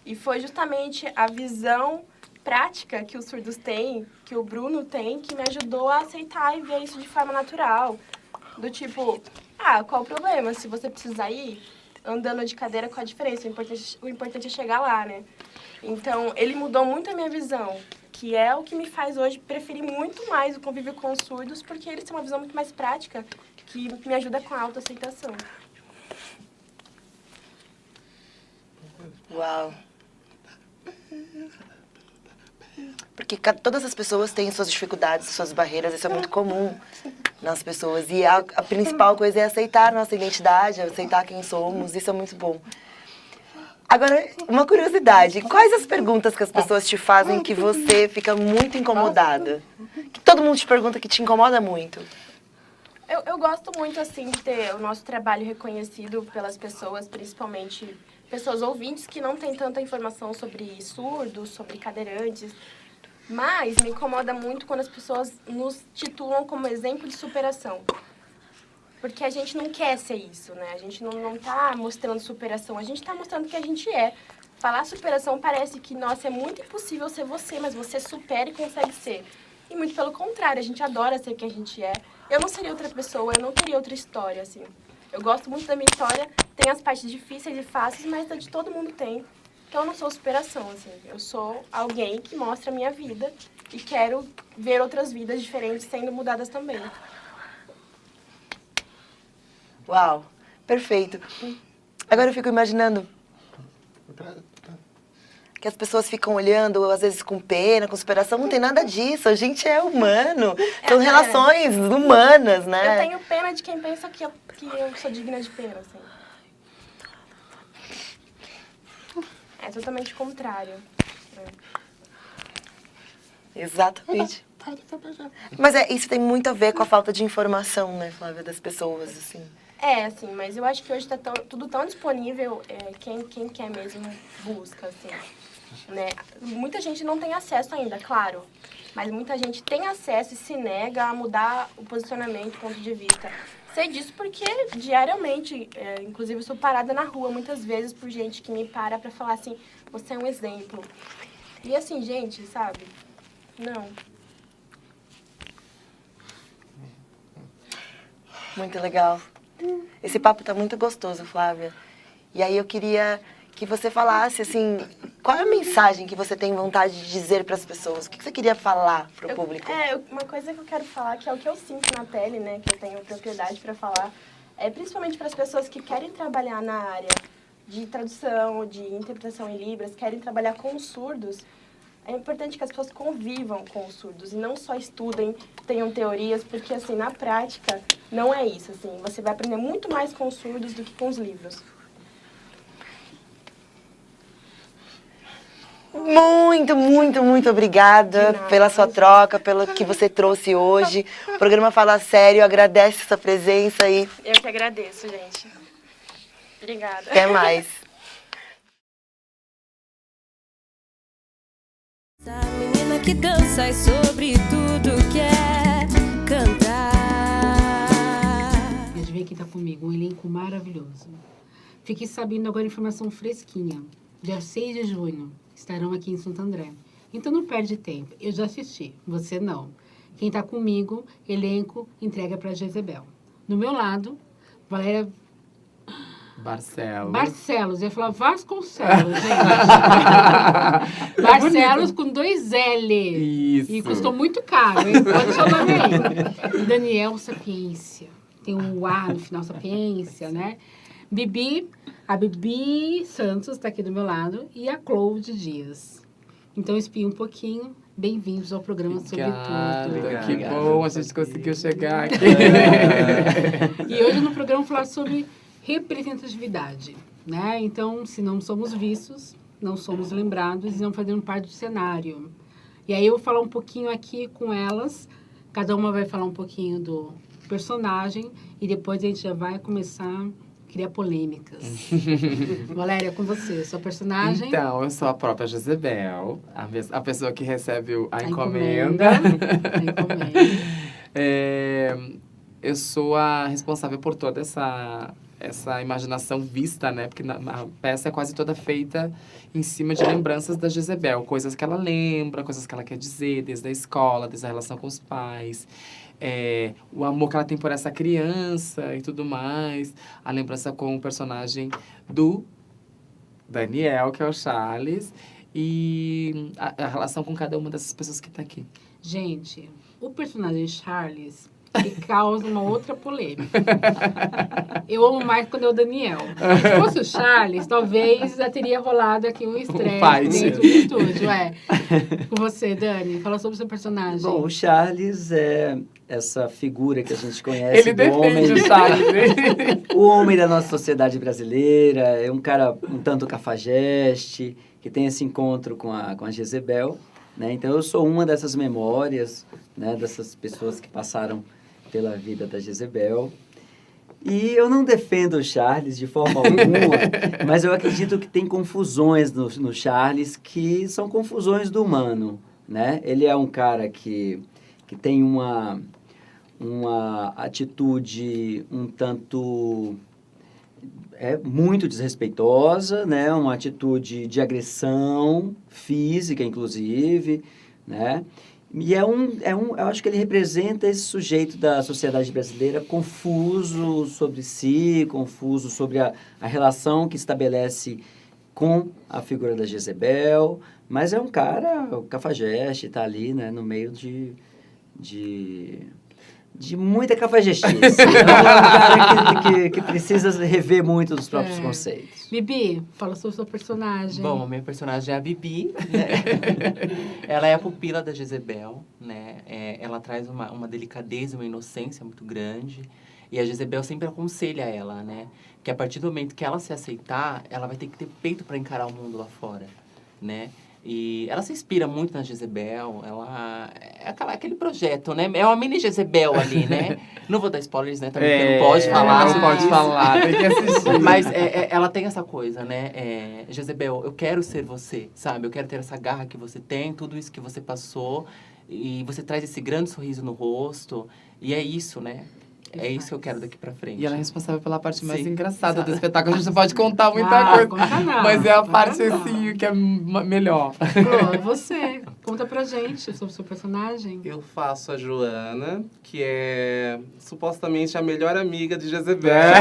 E foi justamente a visão prática que os surdos têm, que o Bruno tem, que me ajudou a aceitar e ver isso de forma natural. Do tipo, qual o problema? Se você precisar ir andando de cadeira, qual a diferença? O importante é chegar lá, né? Então, ele mudou muito a minha visão, que é o que me faz hoje preferir muito mais o convívio com os surdos, porque eles têm uma visão muito mais prática, que me ajuda com a autoaceitação. Uau! Porque todas as pessoas têm suas dificuldades, suas barreiras, isso é muito comum nas pessoas. E a principal coisa é aceitar nossa identidade, aceitar quem somos, isso é muito bom. Agora, uma curiosidade, quais as perguntas que as pessoas te fazem que você fica muito incomodada? Que todo mundo te pergunta que te incomoda muito. Eu gosto muito, assim, de ter o nosso trabalho reconhecido pelas pessoas, principalmente pessoas ouvintes que não têm tanta informação sobre surdos, sobre cadeirantes. Mas me incomoda muito quando as pessoas nos titulam como exemplo de superação. Porque a gente não quer ser isso, né? A gente não tá mostrando superação, a gente tá mostrando que a gente é. Falar superação parece que, nossa, é muito impossível ser você, mas você supera e consegue ser. E muito pelo contrário, a gente adora ser quem a gente é. Eu não seria outra pessoa, eu não teria outra história, assim. Eu gosto muito da minha história, tem as partes difíceis e fáceis, mas a de todo mundo tem. Então eu não sou superação, assim. Eu sou alguém que mostra a minha vida e quero ver outras vidas diferentes sendo mudadas também. Uau, perfeito. Agora eu fico imaginando que as pessoas ficam olhando, às vezes com pena, com superação. Não tem nada disso, a gente é humano. São relações humanas, né? Eu tenho pena de quem pensa que eu sou digna de pena, assim. É totalmente contrário. Exatamente. Mas isso tem muito a ver com a falta de informação, né, Flávia, das pessoas, assim. Assim, mas eu acho que hoje tá tudo tão disponível, quem quer mesmo busca, assim, né? Muita gente não tem acesso ainda, claro, mas muita gente tem acesso e se nega a mudar o posicionamento, o ponto de vista. Sei disso porque diariamente, inclusive eu sou parada na rua muitas vezes por gente que me para falar assim, você é um exemplo. E assim, gente, sabe? Não. Muito legal. Esse papo tá muito gostoso, Flávia. E aí eu queria que você falasse, assim, qual é a mensagem que você tem vontade de dizer para as pessoas? O que você queria falar pro público? Uma coisa que eu quero falar, que é o que eu sinto na pele, né, que eu tenho propriedade para falar, principalmente para as pessoas que querem trabalhar na área de tradução, de interpretação em Libras, querem trabalhar com os surdos. É importante que as pessoas convivam com os surdos e não só estudem, tenham teorias, porque, assim, na prática, não é isso, assim. Você vai aprender muito mais com os surdos do que com os livros. Muito, muito, muito obrigada pela sua troca, pelo que você trouxe hoje. O programa Fala Sério agradece sua presença aí. Eu que agradeço, gente. Obrigada. Até mais. A menina que dança e sobre tudo quer cantar. E adivinha quem tá comigo? Um elenco maravilhoso. Fiquei sabendo agora informação fresquinha. Dia 6 de junho estarão aqui em Santo André. Então não perde tempo. Eu já assisti, você não. Quem está comigo, elenco, entrega para Jezebel. Do meu lado, Valéria Barcelos. Eu ia falar Vasconcelos, gente. Barcelos com 2 L. Isso. E custou muito caro, hein? Pode deixar o nome aí. E Daniel Sapiência. Tem um A no final, Sapiência, né? Bibi, a Bibi Santos está aqui do meu lado. E a Cláudia Dias. Então, espia um pouquinho. Bem-vindos ao programa Sobre Tudo. Que bom, a gente conseguiu chegar aqui. E hoje no programa vamos falar sobre representatividade, né? Então, se não somos vistos, não somos lembrados e não fazemos parte do cenário. E aí eu vou falar um pouquinho aqui com elas, cada uma vai falar um pouquinho do personagem e depois a gente já vai começar a criar polêmicas. Valéria, com você, sua personagem? Então, eu sou a própria Jezebel, a pessoa que recebe a encomenda. Eu sou a responsável por toda essa imaginação vista, né? Porque a peça é quase toda feita em cima de lembranças da Jezebel. Coisas que ela lembra, coisas que ela quer dizer, desde a escola, desde a relação com os pais. O amor que ela tem por essa criança e tudo mais. A lembrança com o personagem do Daniel, que é o Charles. E a relação com cada uma dessas pessoas que está aqui. Gente, o personagem Charles... que causa uma outra polêmica. Eu amo mais quando é o Daniel. Se fosse o Charles, talvez já teria rolado aqui um estresse dentro do estúdio. Com você, Dani, fala sobre o seu personagem. Bom, o Charles é essa figura que a gente conhece. Ele defende o Charles. O homem da nossa sociedade brasileira, é um cara um tanto cafajeste, que tem esse encontro com a Jezebel. Né? Então, eu sou uma dessas memórias, né, dessas pessoas que passaram pela vida da Jezebel. E eu não defendo o Charles de forma alguma, mas eu acredito que tem confusões no Charles que são confusões do humano, né? Ele é um cara que tem uma atitude um tanto... muito desrespeitosa, né? Uma atitude de agressão física, inclusive, né? E eu acho que ele representa esse sujeito da sociedade brasileira confuso sobre si, confuso sobre a relação que estabelece com a figura da Jezebel, mas é um cara, o cafajeste, está ali, né, no meio de muita cafajestice. É um cara que precisa rever muito dos próprios conceitos. Bibi, fala sobre o seu personagem. Bom, a minha personagem é a Bibi, né? Ela é a pupila da Jezebel, né? Ela traz uma delicadeza, uma inocência muito grande. E a Jezebel sempre aconselha ela, né? Que a partir do momento que ela se aceitar, ela vai ter que ter peito para encarar o mundo lá fora, né? E ela se inspira muito na Jezebel, ela é aquele projeto, né? É uma mini Jezebel ali, né? Não vou dar spoilers, né? Também porque não pode falar. Não pode falar, tem que assistir. Mas ela tem essa coisa, né? Jezebel, eu quero ser você, sabe? Eu quero ter essa garra que você tem, tudo isso que você passou. E você traz esse grande sorriso no rosto. E é isso, né? É isso que eu quero daqui pra frente. E ela é responsável pela parte mais engraçada do espetáculo. A gente não pode contar muita coisa. Conta não, mas é a parte, assim, que é melhor. Pô, você, conta pra gente sobre o seu personagem. Eu faço a Joana, que é supostamente a melhor amiga de Jezebel.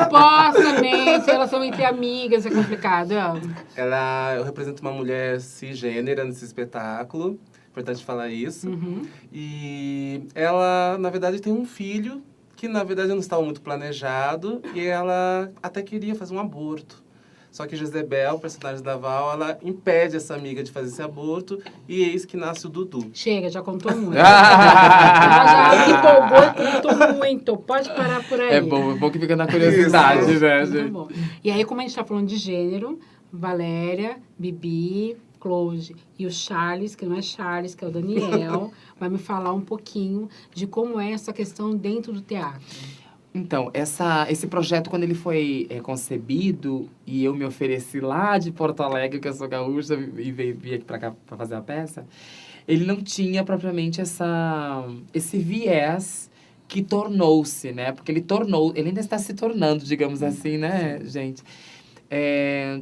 Supostamente, elas são entre amigas, é complicado. Eu represento uma mulher cisgênera nesse espetáculo. Importante falar isso. E ela, na verdade, tem um filho que, na verdade, não estava muito planejado e ela até queria fazer um aborto. Só que Jezebel, personagem da Val, ela impede essa amiga de fazer esse aborto e eis que nasce o Dudu. Chega, já contou muito. já empolgou e contou muito. Pode parar por aí. É bom que fica na curiosidade, né, gente? Bom. E aí, como a gente está falando de gênero, Valéria, Bibi, Cláudia e o Charles, que não é Charles, que é o Daniel, vai me falar um pouquinho de como é essa questão dentro do teatro. Então, esse projeto, quando ele foi concebido, e eu me ofereci lá de Porto Alegre, que eu sou gaúcha, e vim aqui para cá para fazer a peça, ele não tinha propriamente esse viés que tornou-se, né? Porque ele ainda está se tornando, digamos assim, né, gente?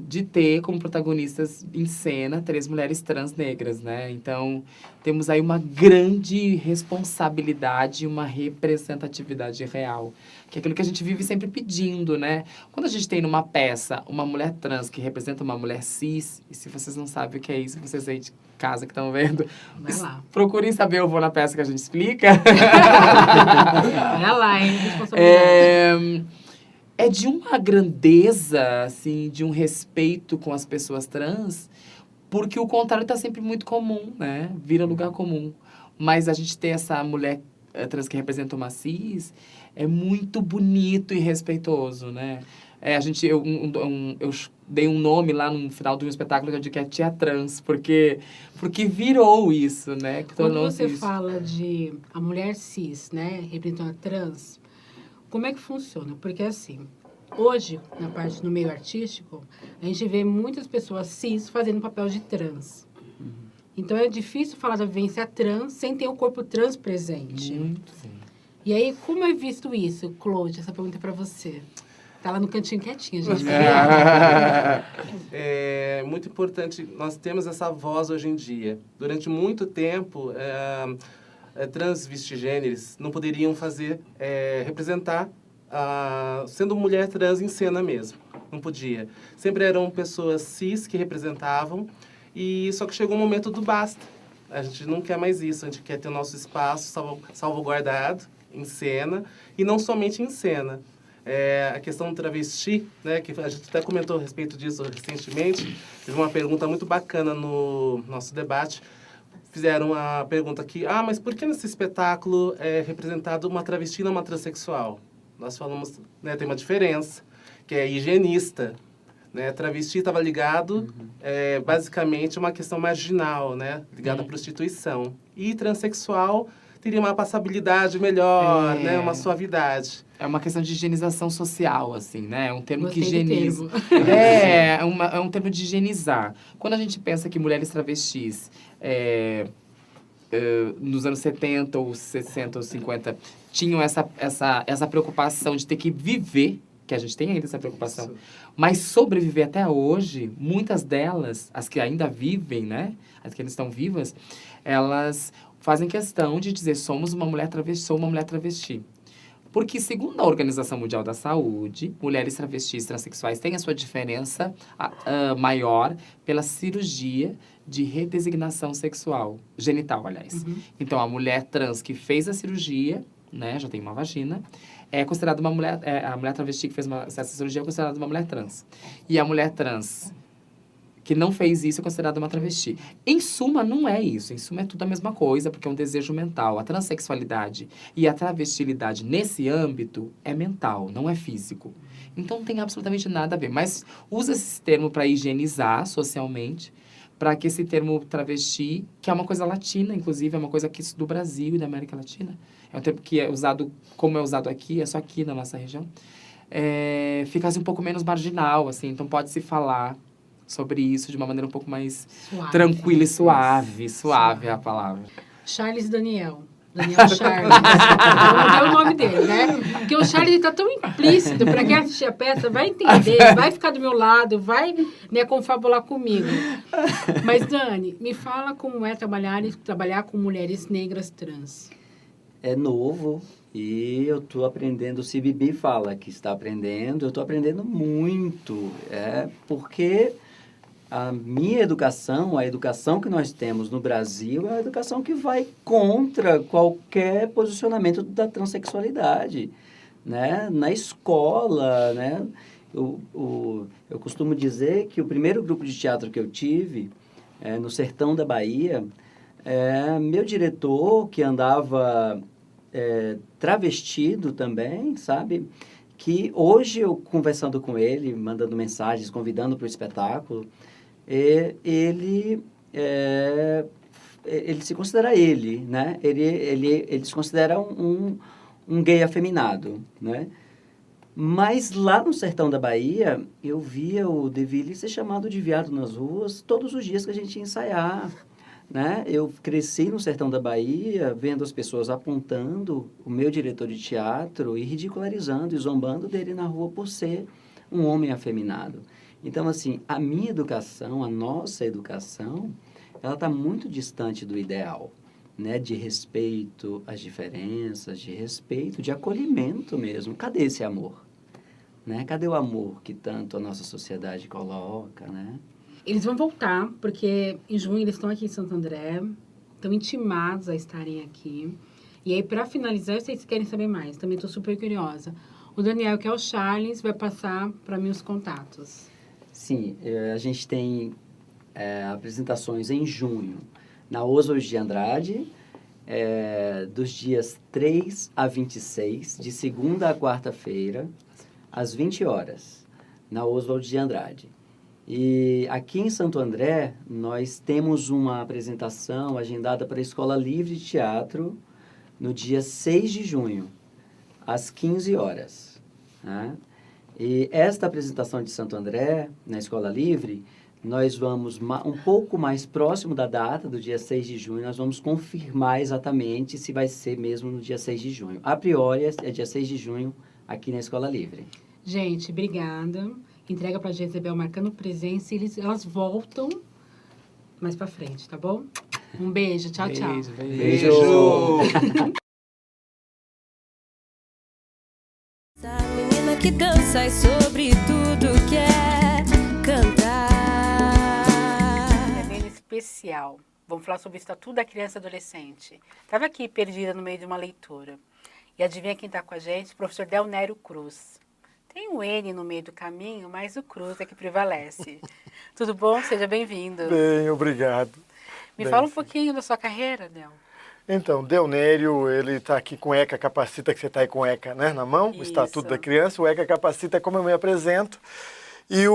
de ter como protagonistas em cena 3 mulheres trans negras, né? Então, temos aí uma grande responsabilidade e uma representatividade real, que é aquilo que a gente vive sempre pedindo, né? Quando a gente tem numa peça uma mulher trans que representa uma mulher cis, e se vocês não sabem o que é isso, vocês aí de casa que estão vendo, Vai lá. procurem saber, eu vou na peça que a gente explica. Vai lá, hein? Responsabilidade. É de uma grandeza, assim, de um respeito com as pessoas trans, porque o contrário está sempre muito comum, né? Vira lugar comum. Mas a gente ter essa mulher trans que representa uma cis é muito bonito e respeitoso, né? Eu dei um nome lá no final do meu espetáculo que eu digo que é Tia Trans, porque virou isso, né? Que Quando tornou-se você isso. fala de a mulher cis, né, representando a trans, como é que funciona? Porque assim, hoje, no meio artístico, a gente vê muitas pessoas cis fazendo papel de trans. Então é difícil falar da vivência trans sem ter o corpo trans presente. Muito, sim. E aí, como é visto isso, Claude? Essa pergunta é pra você. Tá lá no cantinho quietinha, gente. É muito importante, nós temos essa voz hoje em dia. Durante muito tempo, transvestigêneres não poderiam representar, sendo mulher trans em cena mesmo. Não podia. Sempre eram pessoas cis que representavam, e só que chegou um momento do basta. A gente não quer mais isso, a gente quer ter o nosso espaço salvaguardado em cena, e não somente em cena. A questão do travesti, né, que a gente até comentou a respeito disso recentemente, teve uma pergunta muito bacana no nosso debate. Fizeram a pergunta aqui, mas por que nesse espetáculo é representado uma travesti e não uma transexual? Nós falamos, né, tem uma diferença, que é higienista. Né? Travesti estava ligado, basicamente, a uma questão marginal, né, ligada à prostituição. E transexual teria uma passabilidade melhor, né, uma suavidade. É uma questão de higienização social, assim, né? É um termo Gostei que do higieniza. termo. É um termo de higienizar. Quando a gente pensa que mulheres travestis, nos anos 70 ou 60 ou 50, tinham essa preocupação de ter que viver, que a gente tem ainda essa preocupação, isso, mas sobreviver até hoje, muitas delas, as que ainda vivem, né? As que ainda estão vivas, elas fazem questão de dizer, sou uma mulher travesti. Porque, segundo a Organização Mundial da Saúde, mulheres travestis e transexuais têm a sua diferença maior pela cirurgia de redesignação sexual, genital, aliás. Então, a mulher trans que fez a cirurgia, né, já tem uma vagina, é considerada uma mulher... a mulher travesti que fez essa cirurgia é considerada uma mulher trans. E a mulher trans que não fez isso é considerada uma travesti. Em suma, não é isso. Em suma, é tudo a mesma coisa, porque é um desejo mental. A transexualidade e a travestilidade nesse âmbito é mental, não é físico. Então, não tem absolutamente nada a ver. Mas usa esse termo para higienizar socialmente, para que esse termo travesti, que é uma coisa latina, inclusive, é uma coisa aqui do Brasil e da América Latina, é um termo que é usado, como é usado aqui, é só aqui na nossa região, ficasse um pouco menos marginal, assim. Então, pode-se falar sobre isso de uma maneira um pouco mais tranquila e suave. Suave é a palavra. Charles Daniel Charles. É o nome dele, né? Porque o Charles está tão implícito para quem assistir a peça, vai entender, vai ficar do meu lado, vai, né, confabular comigo. Mas, Dani, me fala como é trabalhar com mulheres negras trans. É novo e eu estou aprendendo. O CBB fala que está aprendendo, eu estou aprendendo muito. Porque a minha educação, a educação que nós temos no Brasil, é uma educação que vai contra qualquer posicionamento da transexualidade, né? Na escola, né? Eu costumo dizer que o primeiro grupo de teatro que eu tive, no sertão da Bahia, meu diretor, que andava travestido também, sabe? Que hoje eu conversando com ele, mandando mensagens, convidando para o espetáculo, ele se considera né? Ele se considera um gay afeminado, né? Mas lá no sertão da Bahia, eu via o Deville ser chamado de viado nas ruas todos os dias que a gente ia ensaiar, né? Eu cresci no sertão da Bahia, vendo as pessoas apontando o meu diretor de teatro e ridicularizando e zombando dele na rua por ser um homem afeminado. Então, assim, a minha educação, a nossa educação, ela está muito distante do ideal, né? De respeito às diferenças, de respeito, de acolhimento mesmo. Cadê esse amor? Né? Cadê o amor que tanto a nossa sociedade coloca, né? Eles vão voltar, porque em junho eles estão aqui em Santo André, estão intimados a estarem aqui. E aí, para finalizar, eu sei que vocês querem saber mais, também estou super curiosa. O Daniel, que é o Charles, vai passar para mim os contatos. Sim, a gente tem apresentações em junho na Oswald de Andrade, dos dias 3 a 26, de segunda a quarta-feira, às 20 horas, na Oswald de Andrade. E aqui em Santo André, nós temos uma apresentação agendada para a Escola Livre de Teatro no dia 6 de junho, às 15 horas. Né? E esta apresentação de Santo André, na Escola Livre, nós vamos um pouco mais próximo da data, do dia 6 de junho, nós vamos confirmar exatamente se vai ser mesmo no dia 6 de junho. A priori, é dia 6 de junho, aqui na Escola Livre. Gente, obrigada. Entrega pra Jezebel marcando presença e elas voltam mais pra frente, tá bom? Um beijo, tchau, tchau. Beijo. Essa menina que dança e sobre tudo quer cantar. Evento especial. Vamos falar sobre o Estatuto da Criança e Adolescente. Estava aqui perdida no meio de uma leitura. E adivinha quem está com a gente? O professor Delnério Cruz. Tem um N no meio do caminho, mas o Cruz é que prevalece. Tudo bom? Seja bem-vindo. Bem, obrigado. Me fala um pouquinho da sua carreira, Del. Então, Delnério, ele está aqui com o ECA Capacita, que você está aí com o ECA, né, na mão, o Estatuto da Criança. O ECA Capacita é como eu me apresento. E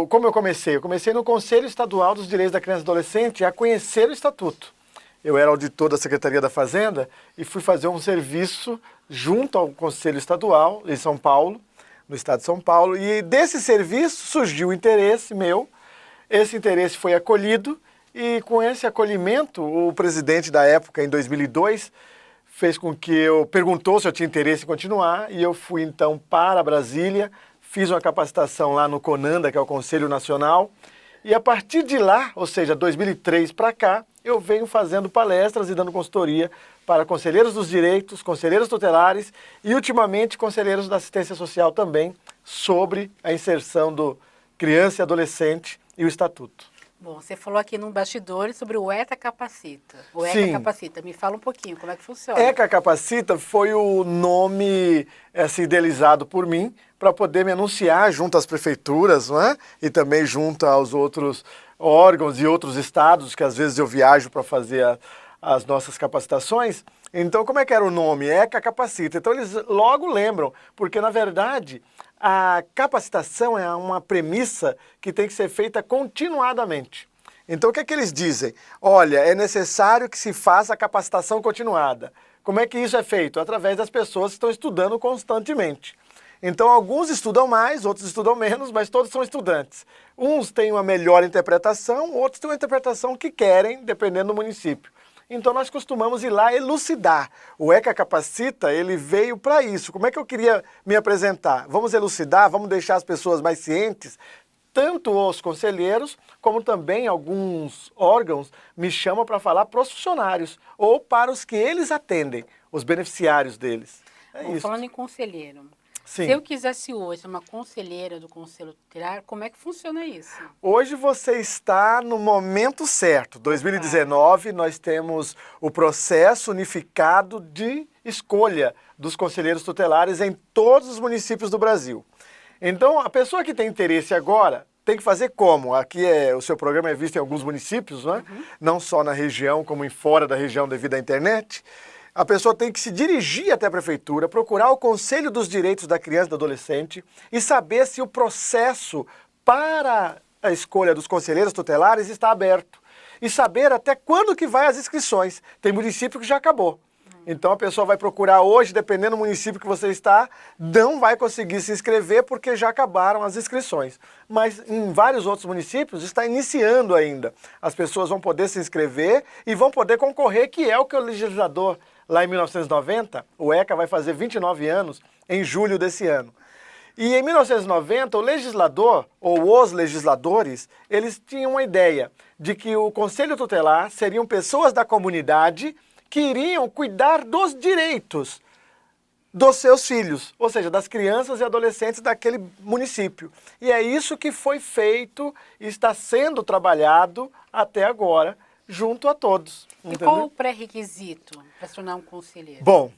como eu comecei? Eu comecei no Conselho Estadual dos Direitos da Criança e Adolescente a conhecer o Estatuto. Eu era auditor da Secretaria da Fazenda e fui fazer um serviço junto ao Conselho Estadual, em São Paulo, no estado de São Paulo, e desse serviço surgiu o interesse meu, esse interesse foi acolhido, e com esse acolhimento, o presidente da época, em 2002, fez com que perguntou se eu tinha interesse em continuar, e eu fui então para Brasília, fiz uma capacitação lá no CONANDA, que é o Conselho Nacional, e a partir de lá, ou seja, 2003 para cá, eu venho fazendo palestras e dando consultoria para conselheiros dos direitos, conselheiros tutelares e, ultimamente, conselheiros da assistência social também, sobre a inserção do criança e adolescente e o Estatuto. Bom, você falou aqui num bastidor sobre o ECA Capacita. O ECA Sim. Capacita. Me fala um pouquinho, como é que funciona? ECA Capacita foi o nome idealizado por mim para poder me anunciar junto às prefeituras, não é? E também junto aos outros órgãos e outros estados, que às vezes eu viajo para fazer as nossas capacitações. Então, como é que era o nome? ECA Capacita. Então, eles logo lembram, porque, na verdade, a capacitação é uma premissa que tem que ser feita continuadamente. Então, o que é que eles dizem? Olha, é necessário que se faça a capacitação continuada. Como é que isso é feito? Através das pessoas que estão estudando constantemente. Então, alguns estudam mais, outros estudam menos, mas todos são estudantes. Uns têm uma melhor interpretação, outros têm uma interpretação que querem, dependendo do município. Então, nós costumamos ir lá elucidar. O ECA Capacita, ele veio para isso. Como é que eu queria me apresentar? Vamos elucidar, vamos deixar as pessoas mais cientes, tanto os conselheiros, como também alguns órgãos me chamam para falar para os funcionários, ou para os que eles atendem, os beneficiários deles. Bom, isso. falando em conselheiro, Sim. se eu quisesse hoje ser uma conselheira do Conselho Tutelar, como é que funciona isso? Hoje você está no momento certo. 2019, nós temos o processo unificado de escolha dos conselheiros tutelares em todos os municípios do Brasil. Então, a pessoa que tem interesse agora tem que fazer como? Aqui o seu programa é visto em alguns municípios, não é? Não só na região, como em fora da região devido à internet. A pessoa tem que se dirigir até a prefeitura, procurar o Conselho dos Direitos da Criança e do Adolescente e saber se o processo para a escolha dos conselheiros tutelares está aberto. E saber até quando que vai as inscrições. Tem município que já acabou. Então a pessoa vai procurar hoje, dependendo do município que você está, não vai conseguir se inscrever porque já acabaram as inscrições. Mas em vários outros municípios está iniciando ainda. As pessoas vão poder se inscrever e vão poder concorrer, que é o que o legislador, lá em 1990, o ECA vai fazer 29 anos em julho desse ano. E em 1990, o legislador, ou os legisladores, eles tinham uma ideia de que o Conselho Tutelar seriam pessoas da comunidade que iriam cuidar dos direitos dos seus filhos, ou seja, das crianças e adolescentes daquele município. E é isso que foi feito e está sendo trabalhado até agora, junto a todos. E qual o pré-requisito para se tornar um conselheiro? Bom,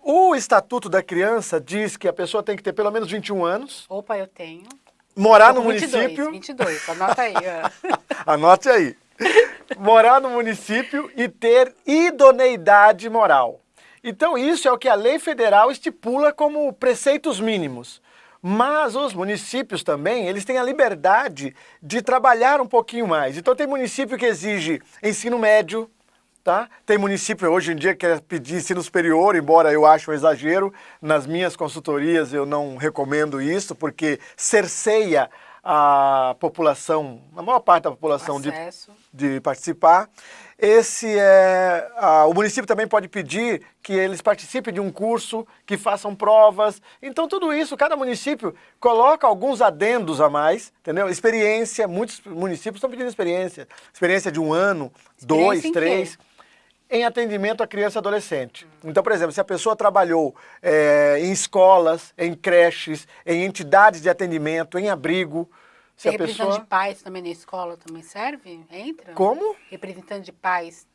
o Estatuto da Criança diz que a pessoa tem que ter pelo menos 21 anos. Opa, eu tenho. Morar no 22, município. 22, anota aí. Anote aí. Morar no município e ter idoneidade moral. Então isso é o que a lei federal estipula como preceitos mínimos. Mas os municípios também, eles têm a liberdade de trabalhar um pouquinho mais. Então tem município que exige ensino médio, tá? Tem município hoje em dia que quer pedir ensino superior, embora eu ache um exagero. Nas minhas consultorias eu não recomendo isso, porque cerceia a população, a maior parte da população de participar. O município também pode pedir que eles participem de um curso, que façam provas. Então tudo isso, cada município coloca alguns adendos a mais, entendeu? Experiência, muitos municípios estão pedindo experiência. Experiência de 1 ano, 2, 3... em atendimento à criança e adolescente. Então, por exemplo, se a pessoa trabalhou em escolas, em creches, em entidades de atendimento, em abrigo... Se representante de pais também na escola também serve? Entra? Como? Representante de pais.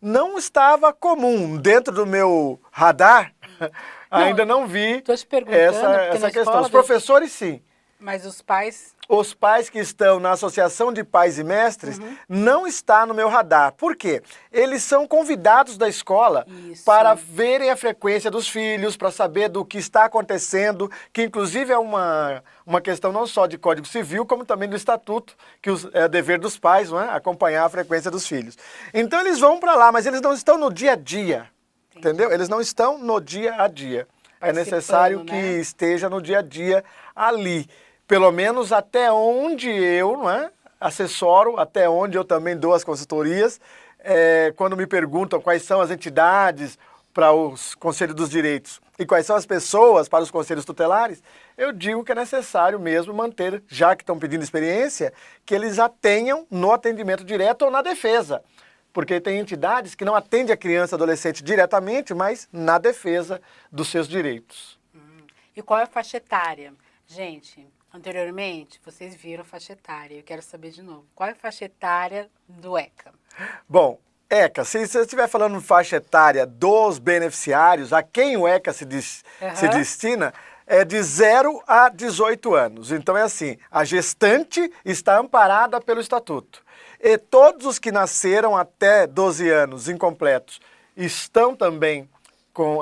Não estava comum. Dentro do meu radar, ainda não vi essa questão. Os professores, sim. Mas os pais... Os pais que estão na Associação de Pais e Mestres não está no meu radar. Por quê? Eles são convidados da escola para verem a frequência dos filhos, para saber do que está acontecendo, que inclusive é uma questão não só de Código Civil, como também do Estatuto, que é dever dos pais, não é? Acompanhar a frequência dos filhos. Então eles vão para lá, mas eles não estão no dia a dia, entendeu? Eles não estão no dia a dia. É necessário que esteja no dia a dia ali. Pelo menos até onde eu assessoro, até onde eu também dou as consultorias, quando me perguntam quais são as entidades para os Conselhos dos Direitos e quais são as pessoas para os Conselhos Tutelares, eu digo que é necessário mesmo manter, já que estão pedindo experiência, que eles a tenham no atendimento direto ou na defesa. Porque tem entidades que não atendem a criança e adolescente diretamente, mas na defesa dos seus direitos. E qual é a faixa etária? Gente... Anteriormente, vocês viram faixa etária. Eu quero saber de novo. Qual é a faixa etária do ECA? Bom, ECA, se você estiver falando faixa etária dos beneficiários, a quem o ECA se destina, é de 0 a 18 anos. Então é assim, a gestante está amparada pelo Estatuto. E todos os que nasceram até 12 anos incompletos estão também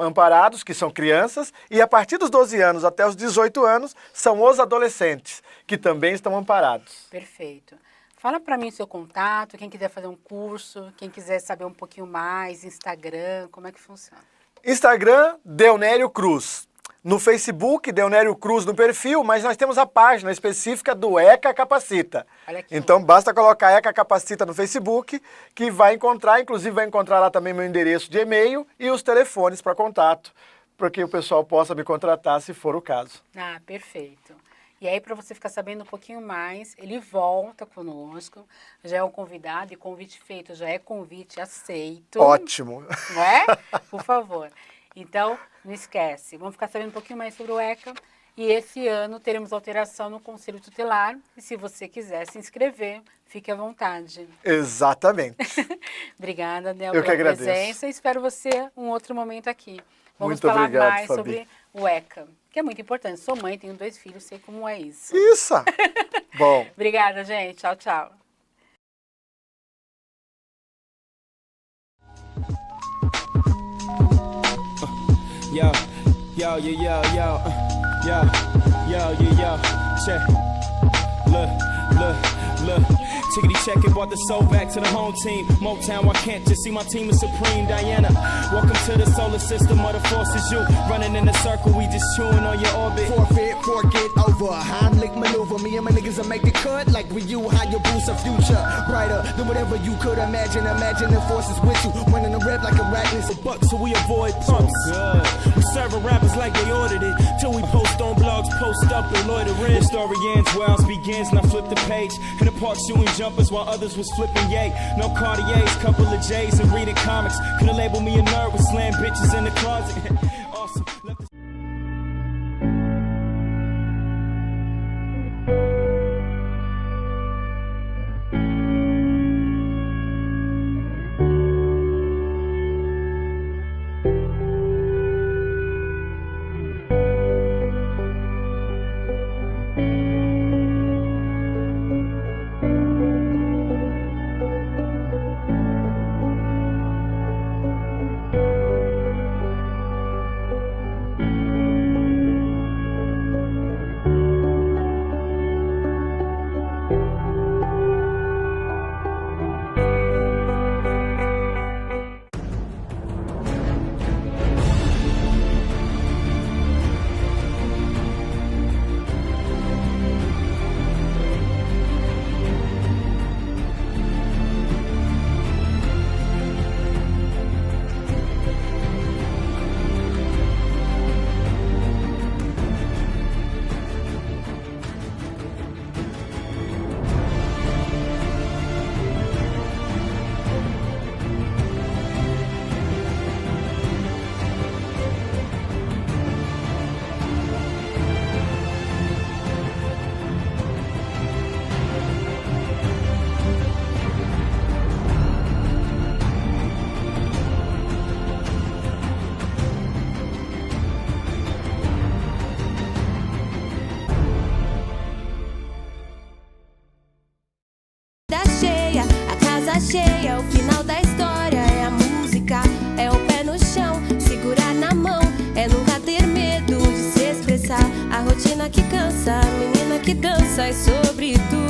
amparados, que são crianças, e a partir dos 12 anos até os 18 anos são os adolescentes, que também estão amparados. Perfeito. Fala para mim o seu contato, quem quiser fazer um curso, quem quiser saber um pouquinho mais, Instagram, como é que funciona? Instagram, Deonério Cruz. No Facebook, Deonério Cruz no perfil, mas nós temos a página específica do ECA Capacita. Então basta colocar ECA Capacita no Facebook, que vai encontrar, inclusive vai encontrar lá também meu endereço de e-mail e os telefones para contato, para que o pessoal possa me contratar se for o caso. Ah, perfeito. E aí, para você ficar sabendo um pouquinho mais, ele volta conosco, já é um convidado e convite feito, já é convite aceito. Ótimo. Não é? Por favor. Então, não esquece, vamos ficar sabendo um pouquinho mais sobre o ECA. E esse ano teremos alteração no Conselho Tutelar. E se você quiser se inscrever, fique à vontade. Exatamente. Obrigada, Del, pela presença. Agradeço. Espero você um outro momento aqui. Vamos muito falar obrigado, mais Fabi. sobre o ECA, que é muito importante. Sou mãe, tenho 2 filhos, sei como é isso. Isso! Bom. Obrigada, gente. Tchau, tchau. Yo, yo, yo, yo, yo, yo, yo, yo, yo, check. Look, Tickety check and brought the soul back to the home team. Motown, I can't just see my team is supreme. Diana, welcome to the solar system of the forces. You running in a circle, we just chewing on your orbit. Forfeit, forget over. Heimlich maneuver. Me and my niggas will make the cut like we you. How you boost a future brighter than whatever you could imagine. Imagine the forces with you. Running the rep like arachnids. Buck, so we avoid pumps. We serving rappers like they ordered it. Till we post on blogs, post up and loiter in. The story ends, Wells begins, and I flip the page. In the park shooting jumpers while others was flipping yay. No Cartiers, couple of J's and reading comics. Could've labeled me a nerd with slam bitches in the closet. Awesome. Cheia, o final da história é a música, é o pé no chão, segurar na mão, é nunca ter medo de se expressar. A rotina que cansa, a menina que dança, é sobre tudo.